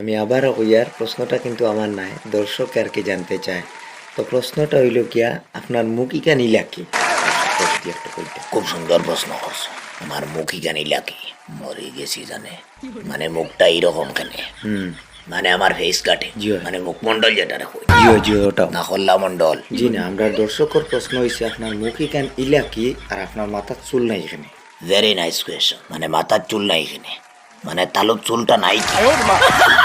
আমি আবারও কইয়ার প্রশ্নটা কিন্তু আমার নাই, দর্শক আর কি জানতে চায়। তো প্রশ্নটা হইল গিয়া আপনার মুখিকা নীলা কি? যদি একটু কইতে। খুব সুন্দর প্রশ্ন করছো। আমার মুখই জানি লাকি মরে গেছি জানে, মানে মুখটা এইরকম কেনে, মানে আমার ফেস কাটে, জি হয়। মানে মুখমন্ডল যেটা রাখো জিও জিও ওটাও না হল্লা মন্ডল। জি না, আমরা দর্শকের প্রশ্ন হয়েছে আপনার মুখিকান ইলা কি আর আপনার মাথার চুল নাই এখানে। Very nice question. মানে মাথার চুল নাই এখানে, মানে তালুক চুলটা নাই কি?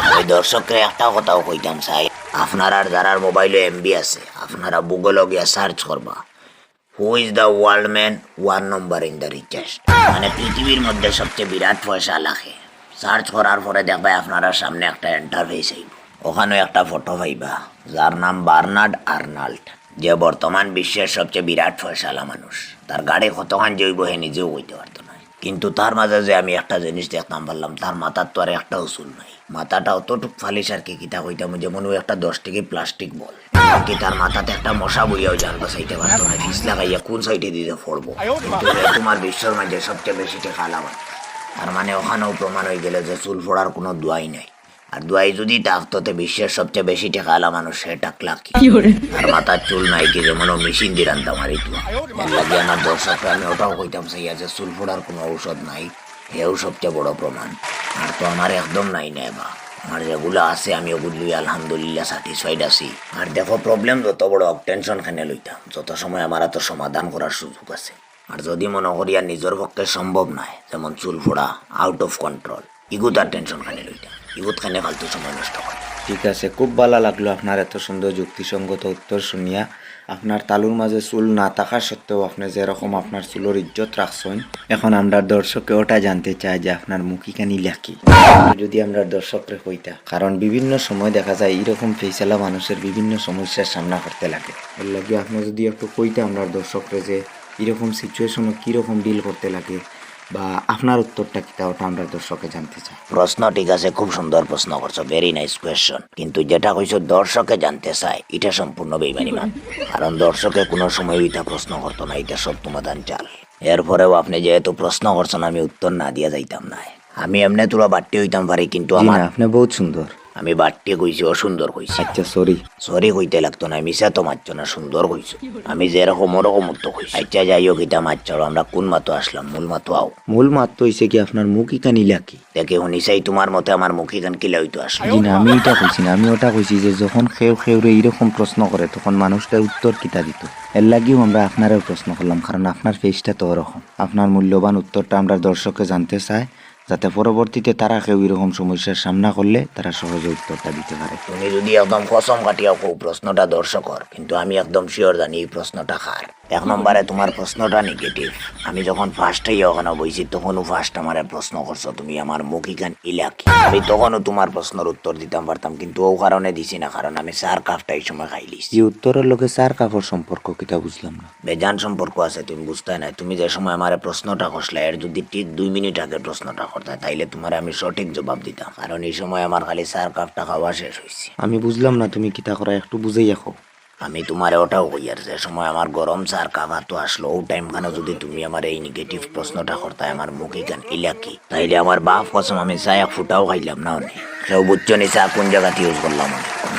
আমি দর্শককে একটা কথাও কইতাম চাই, আপনার আর যারার মোবাইলে এমবি আছে আপনারা গুগলে গিয়া সার্চ করবা who is the world man 1 number in the richest, মানে পৃথিবীর মধ্যে সবচেয়ে বিরাট পয়সা লাখে। সার্চ করার পরে দেখবে আপনারা সামনে একটা ইন্টারফেস আইব, ওখানে একটা ফটো পাইবা যার নাম বার্নার্ড আর্নল্ড, যে বর্তমান বিশ্বের সবচেয়ে বিরাট পয়সালা মানুষ। তার গাড়ি কতখান জৈব হে নিজেও কইতে পারতো না, কিন্তু তার মাঝে যে আমি একটা জিনিস দেখতাম পারলাম, তার মাথার তো আর একটা উসুল নাই, মাথাটা অতটুক ফালিস আর কি কিতা কইতাম, যেমন ওই একটা 10 টাকি প্লাস্টিক বল, কি তার মাথাতে একটা মশা বইয়াও জান বাসাইতে পারতো না, ফিস লাগাইয়া কোন সাইডে দিতে পড়বো। কিন্তু তোমার বিশ্বের মাঝে সবচেয়ে বেশি টেকা লাগান, তার মানে ওখানেও প্রমাণ হয়ে গেলে যে চুল ফোড়ার কোনো দোয়াই নাই। আর দোয়াই যদি থাকতো তে বিশ্বের সবচেয়ে বেশি টেকালা মানুষ সে টাকলা কি, আর মাথার চুল নাই কি, যেমন মিশিন দিয়ে রান্তা মারি তো লাগে। আমার দর্শককে আমি ওটাও কইতাম চাইয়া যে চুল ফোড়ার কোনো ঔষধ নাই, হেও সবচেয়ে বড় প্রমাণ। আর তো আমার একদম নাই নেবা, আমার যেগুলো আছে আমি ওগুলি আলহামদুলিল্লাহ স্যাটিসফাইড আছি। আর দেখো প্রবলেম যত বড় টেনশন খানে লইতাম, যত সময় আমার তো সমাধান করার সুযোগ আছে। আর যদি মনে করি আর নিজের পক্ষে সম্ভব নয়, যেমন চুল ফোড়া আউট অফ কন্ট্রোল, ইগুত আর টেনশন খানে লইতাম, ইগুত খানে ফালতু সময় নষ্ট করে। ঠিক আছে, খুব ভালো লাগলো আপনার এত সুন্দর যুক্তিসঙ্গত উত্তর শুনিয়া। আপনার তালুর মাঝে চুল না থাকা সত্ত্বেও আপনি যেরকম আপনার চুলোর ইজ্জত রাখছেন, এখন আমরা দর্শকে ওটা জানতে চাই যে আপনার মুখিকানি লাকি যদি আমরা দর্শকরে কইতা, কারণ বিভিন্ন সময় দেখা যায় এইরকম ফেসালা মানুষের বিভিন্ন সমস্যার সামনা করতে লাগে। এর লাগে আপনি যদি একটু কইতা আমরা দর্শকরে যে এরকম সিচুয়েশনে কীরকম ডিল করতে লাগে বা আপনার উত্তরটা কি, তা ওটা আমরা দর্শকে জানতে চাই। প্রশ্ন ঠিক আছে, খুব সুন্দর প্রশ্ন করছো, ভেরি নাইস কোয়েশ্চন। কিন্তু যেটা কইছো দর্শকে জানতে চায়, এটা সম্পূর্ণ বেইমানি মান। কারণ দর্শকে কোনো সময় এটা প্রশ্ন করতো না, এটা সব তোমাদান চাল। এরপরেও আপনি যেহেতু প্রশ্ন করছেন আমি উত্তর না দিয়া যাইতাম না। আমি এমনি তোরা বাট্টি হইতাম পারি, কিন্তু জি আমার না, আপনি বহুত সুন্দর। আমি বাট্টি কইছি অসুন্দর কইছি। আচ্ছা সরি। সরি কইতে লাগতো না, মিশা তো মারছো না, সুন্দর কইছো। আমি যেরকম ওরকম তো কইছি। আচ্ছা যাই হোক, এটা মারছো, আমরা কোন মাতো আসলাম, মূল মাতো আও। মূল মাত্র হইছে কি আপনার মুখিকানি লাকি। দেখে শুনিসাই তোমার মতে আমার মুখে গান কিলা হইতো আসলো। জি না, আমি এটা কইছি না, আমি ওটা কইছি যে যখন খেউরে এইরকম প্রশ্ন করে তখন মানুষটার উত্তর কিতা দিত। এর লাগিও আমরা আপনারও প্রশ্ন করলাম, কারণ আপনার ফেসটা তো ওরকম। আপনার মূল্যবান উত্তরটা আমরা দর্শককে জানতে চাই, যাতে পরবর্তীতে তারা কেউ এরকম সমস্যার সামনা করলে তারা সহজে উত্তরটা দিতে পারে। তুমি যদি একদম কসম কাটিয়া কো প্রশ্নটা দর্শকর, কিন্তু আমি একদম শিওর জানি এই প্রশ্নটা খার। 1 নম্বরে তোমার প্রশ্নটা নেগেটিভ। আমি যখন ফার্স্ট হইয়া ওখানে বইছি তখনও ফার্স্ট আমার প্রশ্ন করছো তুমি আমার মুখিখান ইলাকি, আমি তখনও তোমার প্রশ্নের উত্তর দিতাম পারতাম, কিন্তু ও কারণে দিছি না, কারণ আমি সার কাপটা এই সময় খাইলিস। এই উত্তরের লোকে চার কাপড় সম্পর্ক কিতা বুঝলাম না। বেজান সম্পর্ক আছে, তুমি বুঝতে না। তুমি যে সময় আমার প্রশ্নটা করলে এর যদি ঠিক 2 মিনিট আগে প্রশ্নটা করতে তাইলে তোমার আমি সঠিক জবাব দিতাম, কারণ এই সময় আমার খালি সার কাপটা খাওয়া শেষ হয়েছে। আমি বুঝলাম না তুমি কিতা করা, একটু বুঝেই রাখো। আমি তোমার ওটাও কইয়ার যে সময় আমার গরম চার কাপা তো আসলো, ও টাইম খানে যদি তুমি আমার এই নেগেটিভ প্রশ্নটা করতে আমার মুখে গান ইলাকি, তাইলে আমার বাপ কসম আমি চা এক ফুটাও খাইলাম না। অনেক কেউ বুঝছো নি চা কোন জায়গাতে ইউজ করলাম, অনেক